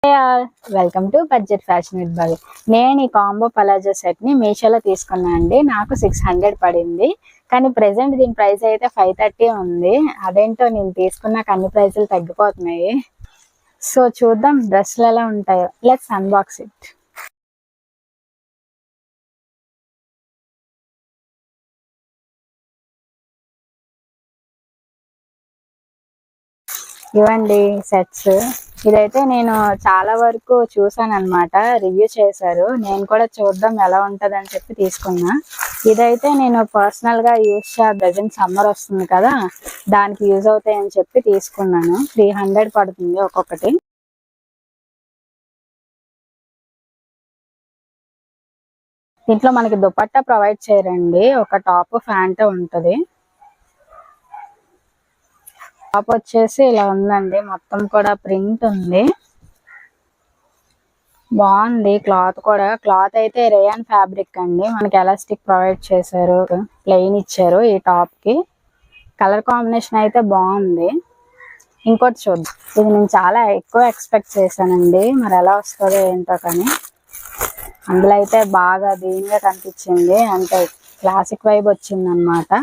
Welcome to budget fashion with Bhavi. నేను ఈ combo palazzo set ని మీషోలో తీసుకున్నా అండి. నాకు 600 పడింది. కానీ ప్రెసెంట్ దీని ప్రైస్ అయితే 530 ఉంది. అదేంటో నేను తీసుకున్నాక అన్ని ప్రైసులు తగ్గిపోతున్నాయి. సో చూద్దాం డ్రెస్సులు ఎలా ఉంటాయో. Let's unbox it. ఇవ్వండి సెట్స్. ఇదైతే నేను చాలా వరకు చూసాను అనమాట, రివ్యూ చేశారు. నేను కూడా చూద్దాం ఎలా ఉంటది అని చెప్పి తీసుకున్నా. ఇదైతే నేను పర్సనల్ గా యూజ్ ప్రజెంట్ సమ్మర్ వస్తుంది కదా, దానికి యూజ్ అవుతాయి అని చెప్పి తీసుకున్నాను. 300 పడుతుంది ఒక్కొక్కటి. దీంట్లో మనకి దుపట్టా ప్రొవైడ్ చేయరండి, ఒక టాప్ ప్యాంట్ ఉంటది. టాప్ వచ్చేసి ఇలా ఉందండి, మొత్తం కూడా ప్రింట్ ఉంది. బాగుంది క్లాత్ కూడా. క్లాత్ అయితే రేయాన్ ఫ్యాబ్రిక్ అండి. మనకి ఎలాస్టిక్ ప్రొవైడ్ చేశారు, ప్లెయిన్ ఇచ్చారు. ఈ టాప్ కి కలర్ కాంబినేషన్ అయితే బాగుంది. ఇంకోటి చూద్దాం. ఇది నేను చాలా ఎక్కువ ఎక్స్పెక్ట్ చేశానండి, మరి ఎలా వస్తుందో ఏంటో. కానీ అందులో అయితే బాగా దీనిగా కనిపించింది, అంటే క్లాసిక్ వైబ్ వచ్చింది అనమాట.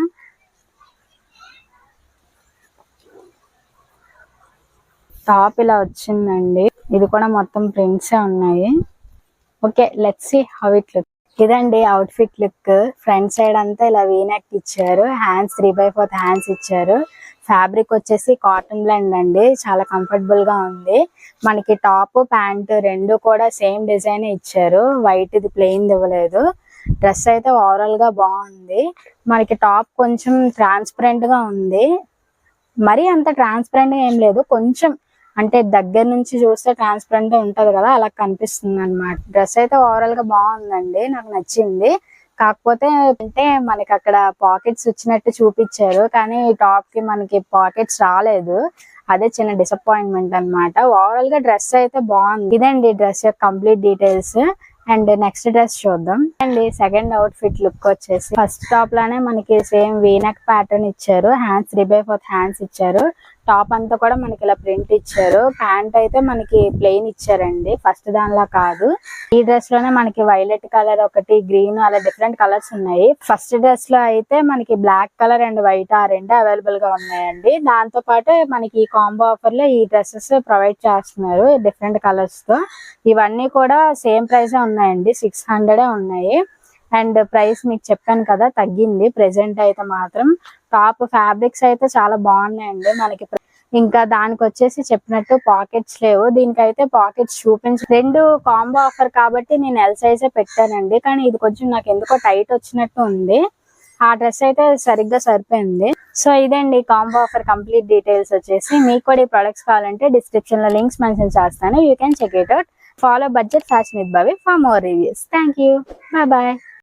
టాప్ ఇలా వచ్చిందండి. ఇది కూడా మొత్తం ప్రింట్స్ ఉన్నాయి. Okay, let's see how it look. ఇదండి outfit look. Front side అంతా ఇలా వీనెక్ ఇచ్చారు, హ్యాండ్స్ 3/4 హ్యాండ్స్ ఇచ్చారు. ఫ్యాబ్రిక్ వచ్చేసి కాటన్ బ్లెండ్ అండి, చాలా కంఫర్టబుల్ గా ఉంది. మనకి టాప్ ప్యాంట్ రెండు కూడా సేమ్ డిజైన్ ఇచ్చారు, వైట్ ఇది ప్లెయిన్ ఇవ్వలేదు. డ్రెస్ అయితే ఓవరాల్ గా బాగుంది. మనకి టాప్ కొంచెం ట్రాన్స్పరెంట్ గా ఉంది, మరీ అంత ట్రాన్స్పరెంట్ గా ఏం లేదు, కొంచెం అంటే దగ్గర నుంచి చూస్తే ట్రాన్స్పరెంట్ ఉంటది కదా, అలా కనిపిస్తుంది అనమాట. డ్రెస్ అయితే ఓవరాల్ గా బాగుందండి, నాకు నచ్చింది. కాకపోతే అంటే మనకి అక్కడ పాకెట్స్ వచ్చినట్టు చూపించారు, కానీ టాప్ కి మనకి పాకెట్స్ రాలేదు. అదే చిన్న డిసప్పాయింట్మెంట్ అనమాట. ఓవరాల్ గా డ్రెస్ అయితే బాగుంది. ఇదండి డ్రెస్ యొక్క complete details. And next dress చూద్దాం. And second outfit look వచ్చేసి ఫస్ట్ టాప్ లానే మనకి సేమ్ వీనెక్ ప్యాటర్న్ ఇచ్చారు, హ్యాండ్స్ 3/4 హ్యాండ్స్ ఇచ్చారు. టాప్ అంతా కూడా మనకి ఇలా ప్రింట్ ఇచ్చారు. ప్యాంట్ అయితే మనకి ప్లెయిన్ ఇచ్చారండి, ఫస్ట్ దానిలా కాదు. ఈ డ్రెస్ లోనే మనకి వైలెట్ కలర్ ఒకటి, గ్రీన్, అలా డిఫరెంట్ కలర్స్ ఉన్నాయి. ఫస్ట్ డ్రెస్ లో అయితే మనకి బ్లాక్ కలర్ అండ్ వైట్ ఆ రెండు అవైలబుల్ గా ఉన్నాయండి. దాంతో పాటు మనకి ఈ కాంబో ఆఫర్ లో ఈ డ్రెస్సెస్ ప్రొవైడ్ చేస్తున్నారు డిఫరెంట్ కలర్స్ తో. ఇవన్నీ కూడా సేమ్ ప్రైస్ ఉన్నాయండి, 600 ఉన్నాయి. అండ్ ప్రైస్ మీకు చెప్పాను కదా, తగ్గింది ప్రెసెంట్ అయితే మాత్రం. టాప్ ఫ్యాబ్రిక్స్ అయితే చాలా బాగున్నాయండి మనకి. ఇంకా దానికి వచ్చేసి చెప్పినట్టు పాకెట్స్ లేవు, దీనికైతే పాకెట్స్ చూపించి. రెండు కాంబో ఆఫర్ కాబట్టి నేను ఎల్ సైజే పెట్టానండి, కానీ ఇది కొంచెం నాకు ఎందుకో టైట్ వచ్చినట్టు ఉంది. ఆ డ్రెస్ అయితే సరిగ్గా సరిపోయింది. సో ఇదండి కాంబో ఆఫర్ కంప్లీట్ డీటెయిల్స్ వచ్చేసి. మీకు కూడా ఈ ప్రొడక్ట్స్ కావాలంటే డిస్క్రిప్షన్ లో లింక్స్ మెన్షన్ చేస్తాను, you can check it out. Follow Budget Fashion with Bhavi for more reviews. Thank you. Bye bye.